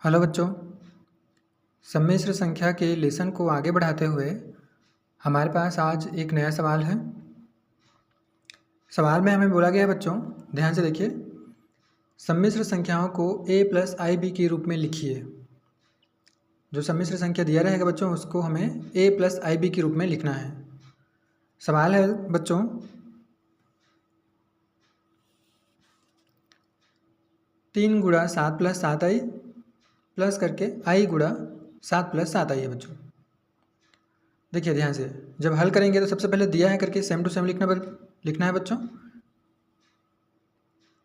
Hello बच्चों, सम्मिश्र संख्या के लेसन को आगे बढ़ाते हुए हमारे पास आज एक नया सवाल है। सवाल में हमें बोला गया है बच्चों, ध्यान से देखिए, सम्मिश्र संख्याओं को a प्लस आई बी के रूप में लिखिए। जो सम्मिश्र संख्या दिया रहेगा बच्चों उसको हमें a प्लस आई बी के रूप में लिखना है। सवाल है बच्चों, तीन गुणा सात प्लस सात आई प्लस करके आई गुणा सात प्लस सात आई है बच्चों। देखिए ध्यान से, जब हल करेंगे तो सबसे पहले दिया है करके सेम टू सेम लिखना है बच्चों।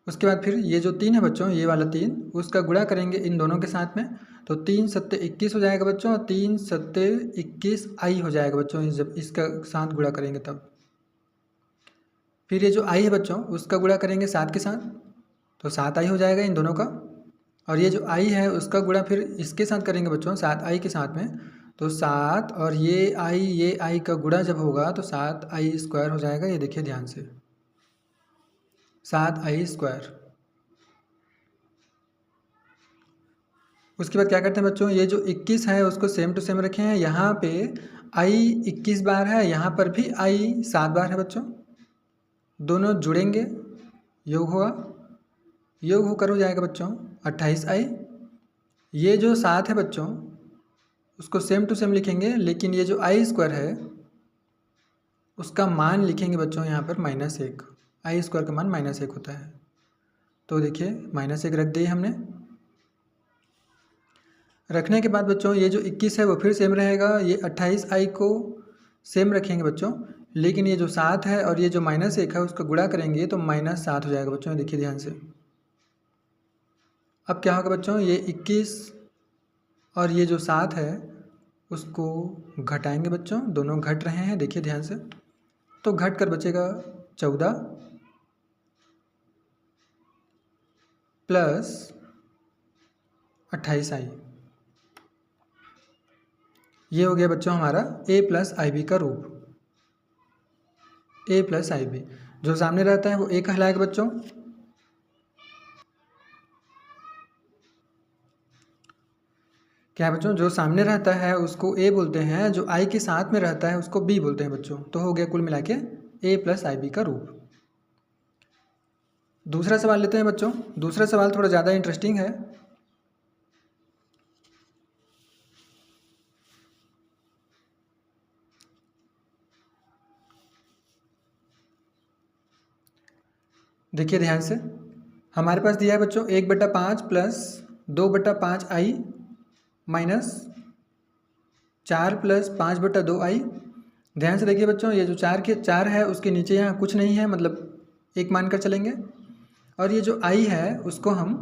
उसके बाद फिर ये जो तीन है बच्चों, ये वाला तीन, उसका गुणा करेंगे इन दोनों के साथ में, तो तीन सत्ते 21 हो जाएगा बच्चों, और तीन सत्ते 21 आई हो जाएगा बच्चों जब इसका साथ गुणा करेंगे तब। फिर ये जो आई है बच्चों उसका गुणा करेंगे सात के साथ, तो सात आई हो जाएगा इन दोनों का। और ये जो आई है उसका गुणा फिर इसके साथ करेंगे बच्चों, सात आई के साथ में, तो सात और ये आई का गुणा जब होगा तो सात आई स्क्वायर हो जाएगा। ये देखिए ध्यान से, सात आई स्क्वायर। उसके बाद क्या करते हैं बच्चों, ये जो 21 है उसको सेम टू सेम रखे हैं। यहाँ पे आई 21 बार है, यहाँ पर भी आई 7 बार है बच्चों। दोनों जुड़ेंगे, योग हुआ, योग होकर हो जाएगा बच्चों 28 आई। ये जो 7 है बच्चों उसको सेम टू सेम लिखेंगे, लेकिन ये जो आई स्क्वायर है उसका मान लिखेंगे बच्चों यहाँ पर -1। आई स्क्वायर का मान -1 होता है। तो देखिए -1 रख दिए हमने। रखने के बाद बच्चों ये जो 21 है वो फिर सेम रहेगा, ये 28 आई को सेम रखेंगे बच्चों, लेकिन ये जो 7 है और ये जो -1 है उसका गुणा करेंगे तो -7 हो जाएगा बच्चों। देखिए ध्यान से, अब क्या होगा बच्चों, ये 21 और ये जो 7 है उसको घटाएंगे बच्चों, दोनों घट रहे हैं, देखिए ध्यान से, तो घट कर बचेगा 14 प्लस 28 आई। ये हो गया बच्चों हमारा a प्लस आई बी का रूप, a प्लस आई बी। जो सामने रहता है वो a कहलाएगा बच्चों। क्या है बच्चों, जो सामने रहता है उसको a बोलते हैं, जो i के साथ में रहता है उसको b बोलते हैं बच्चों। तो हो गया कुल मिला के a प्लस आई बी का रूप। दूसरा सवाल लेते हैं बच्चों। दूसरा सवाल थोड़ा ज़्यादा इंटरेस्टिंग है। देखिए ध्यान से, हमारे पास दिया है बच्चों 1/5 प्लस 2/5 आई माइनस 4 प्लस 5/2 आई। ध्यान से देखिए बच्चों, ये जो 4 है उसके नीचे यहाँ कुछ नहीं है, मतलब एक मानकर चलेंगे, और ये जो आई है उसको हम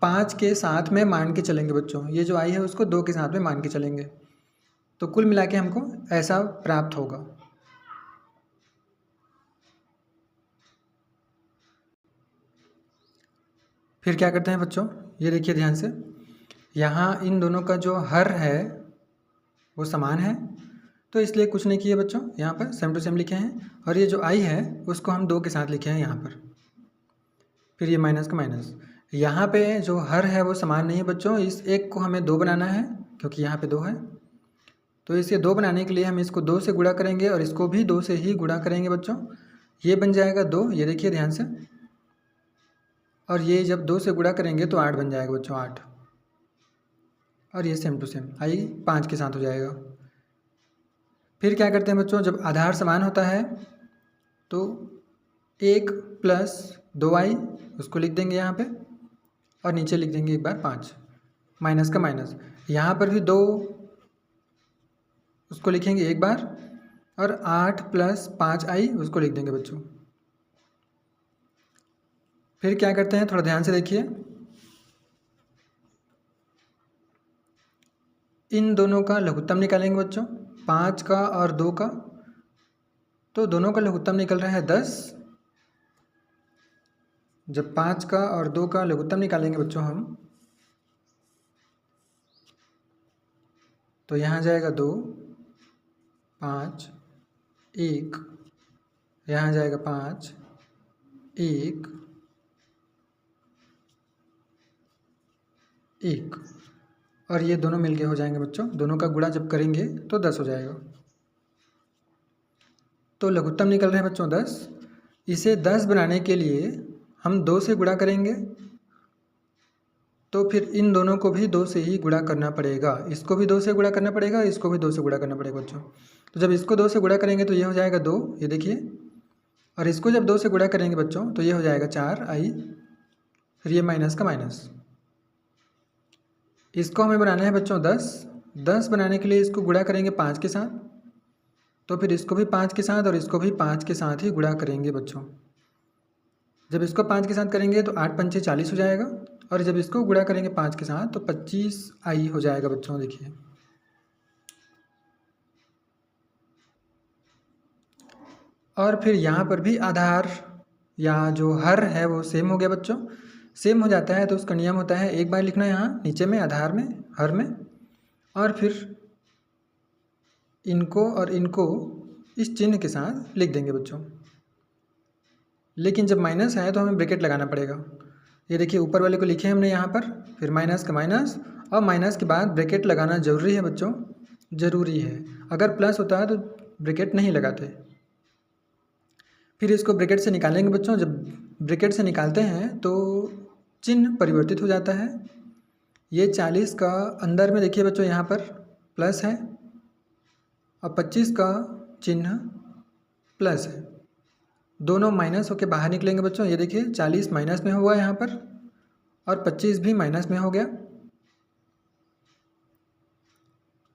5 के साथ में मान के चलेंगे बच्चों। ये जो आई है उसको 2 के साथ में मान के चलेंगे, तो कुल मिला के हमको ऐसा प्राप्त होगा। फिर क्या करते हैं बच्चों, ये देखिए ध्यान से, यहाँ इन दोनों का जो हर है वो समान है, तो इसलिए कुछ नहीं किया बच्चों, यहाँ पर सेम टू सेम लिखे हैं। और ये जो आई है उसको हम 2 के साथ लिखे हैं यहाँ पर। फिर ये माइनस का माइनस, यहाँ पे जो हर है वो समान नहीं है बच्चों, इस एक को हमें 2 बनाना है क्योंकि यहाँ पे 2 है। तो इसे 2 बनाने के लिए हम इसको 2 से गुणा करेंगे और इसको भी 2 से ही गुणा करेंगे बच्चों। ये बन जाएगा 2, ये देखिए ध्यान से, और ये जब 2 से गुणा करेंगे तो 8 बन जाएगा बच्चों, 8। और ये सेम टू सेम आई 5 के साथ हो जाएगा। फिर क्या करते हैं बच्चों, जब आधार समान होता है तो 1 प्लस 2 आई उसको लिख देंगे यहाँ पे, और नीचे लिख देंगे एक बार 5, माइनस का माइनस, यहाँ पर भी 2 उसको लिखेंगे एक बार, और 8 प्लस 5 आई उसको लिख देंगे बच्चों। फिर क्या करते हैं, थोड़ा ध्यान से देखिए, इन दोनों का लघुत्तम निकालेंगे बच्चों, 5 का और 2 का, तो दोनों का लघुत्तम निकल रहा है 10। जब 5 का और 2 का लघुत्तम निकालेंगे बच्चों हम, तो यहाँ जाएगा 2, 5, 1, यहाँ जाएगा 5, 1, 1। और ये दोनों मिलके हो जाएंगे बच्चों। दोनों का गुणा जब करेंगे तो 10 हो जाएगा। तो लघुत्तम निकल रहे हैं बच्चों 10। इसे 10 बनाने के लिए हम 2 से गुणा करेंगे, तो फिर इन दोनों को भी 2 से ही गुणा करना पड़ेगा। इसको भी 2 से गुणा करना पड़ेगा, इसको भी 2 से गुणा करना पड़ेगा बच्चों। तो जब इसको 2 से गुणा करेंगे तो ये हो जाएगा 2, ये देखिए। और इसको जब 2 से गुणा करेंगे बच्चों तो ये हो जाएगा 4i, फिर ये माइनस का माइनस। इसको हमें बनाना है बच्चों 10। 10 बनाने के लिए इसको गुणा करेंगे 5 के साथ, तो फिर इसको भी 5 के साथ और इसको भी 5 के साथ ही गुणा करेंगे बच्चों। जब इसको 5 के साथ करेंगे तो 8 पंचे 40 हो जाएगा, और जब इसको गुणा करेंगे 5 के साथ तो 25i हो जाएगा बच्चों। देखिए और फिर यहाँ पर भी आधार या जो हर है वो सेम हो गया बच्चों। सेम हो जाता है तो उसका नियम होता है एक बार लिखना यहाँ नीचे में आधार में, हर में, और फिर इनको और इनको इस चिन्ह के साथ लिख देंगे बच्चों। लेकिन जब माइनस है तो हमें ब्रैकेट लगाना पड़ेगा। ये देखिए ऊपर वाले को लिखे हमने यहाँ पर, फिर माइनस का माइनस, और माइनस के बाद ब्रैकेट लगाना ज़रूरी है बच्चों, ज़रूरी है। अगर प्लस होता है तो ब्रैकेट नहीं लगाते। फिर इसको ब्रैकेट से निकालेंगे बच्चों। जब ब्रैकेट से निकालते हैं तो चिन्ह परिवर्तित हो जाता है। ये 40 का अंदर में देखिए बच्चों यहाँ पर प्लस है, और 25 का चिन्ह प्लस है। दोनों माइनस होके बाहर निकलेंगे बच्चों। ये देखिए 40 माइनस में हुआ यहाँ पर, और 25 भी माइनस में हो गया,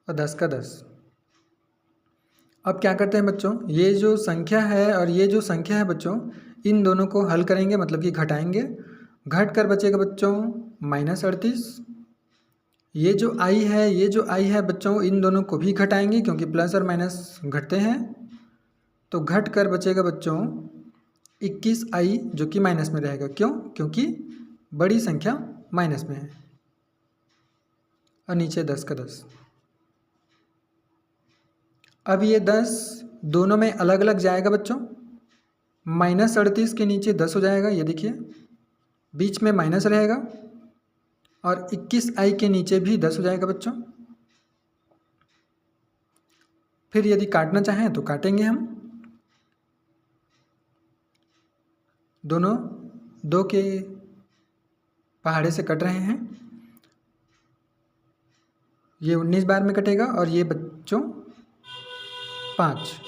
और 10 का 10। अब क्या करते हैं बच्चों, ये जो संख्या है और ये जो संख्या है बच्चों, इन दोनों को हल करेंगे, मतलब कि घटाएंगे। घट कर बचेगा बच्चों -38। ये जो i है, ये जो i है बच्चों, इन दोनों को भी घटाएंगे क्योंकि प्लस और माइनस घटते हैं। तो घट कर बचेगा बच्चों 21i, जो कि माइनस में रहेगा। क्यों? क्योंकि बड़ी संख्या माइनस में है। और नीचे 10 का 10। अब ये 10 दोनों में अलग अलग जाएगा बच्चों। -38 के नीचे 10 हो जाएगा, ये देखिए बीच में माइनस रहेगा, और 21i के नीचे भी 10 हो जाएगा बच्चों। फिर यदि काटना चाहें तो काटेंगे हम। दोनों 2 के पहाड़े से कट रहे हैं। ये 19 बार में कटेगा, और ये बच्चों 5।